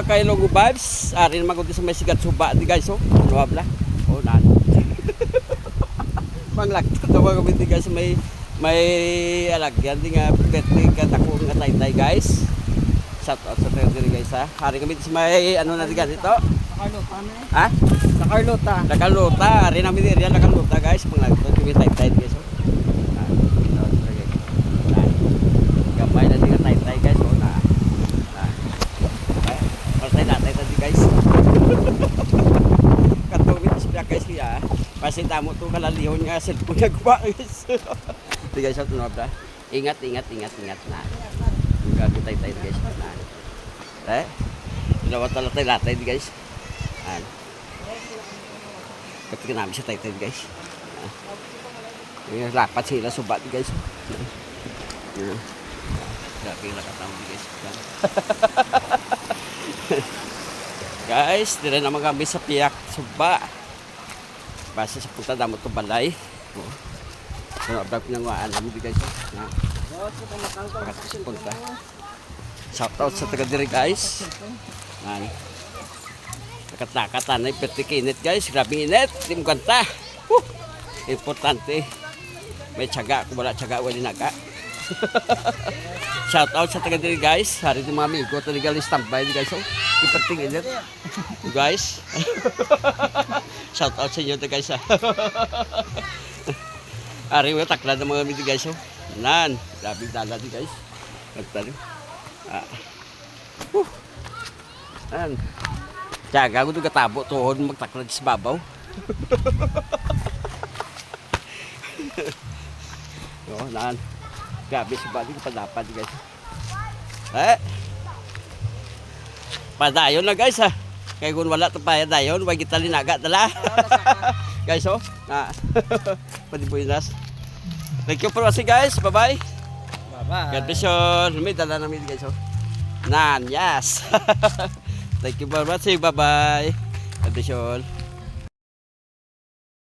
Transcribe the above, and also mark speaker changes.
Speaker 1: Kay Logo Vibes, ari naman kunti sa may sigat suba di guys, oh. Ano habla? Oh, nan. Manglakto daw kami di guys may alagyan di nga birthday katako nga tay guys. Shout out sa tayo diri guys ha. Ari kami sa may ano na di guys ito.
Speaker 2: Carlota na eh.
Speaker 1: Ha?
Speaker 2: Sa Carlota.
Speaker 1: La Carlota, ari namin diri la Carlota guys, panglakto kami tay guys, oh. Gamay na di nga tay guys, oh na. Partay natin tadi guys. Katawid sa guys niya. Kasi tamo to kalalihon nga cellphone nagwa guys. Di guys at no bra. Ingat na. Gabi tay guys na. Dalawa latay di guys. An. Kapag namin si tay guys. Yung lapat sila subat di guys. Grabe lang katamo di guys. Guys, dire naman kami sa piyak suba. Basta sa punta damot to balay. So, abdag pinanguaan namin di guys. Na. Sa punta. Shout out sa taga dire guys. Nan. Nakat-nakatan ay pertikinit guys. Grabe init, di mo kanta. Importante. May tiyaga, kung wala tiyaga wala naga. Shout out sa taga diri guys. Hari di mga amigo to legal standby di guys. Oh, iperting init. Guys. Shout out sa inyo to guys. Ari mo takla ng mga amigo guys. Oh. Nan, grabe dala di guys. Nagtalo. Nan. Tiyaga ko to katabo tuhod magtakla sa babaw. Yo, nan. Grabe si bali padapad guys. Padayon na guys ha. Kaya kung wala ito padayon, wag kita linaga tala. Guys oh. Padibuinas. Thank you for watching guys. Bye-bye.
Speaker 2: Bye-bye.
Speaker 1: God bless you. May dala namin guys oh. Nan, yes. Thank you for watching. Bye-bye. God bless you.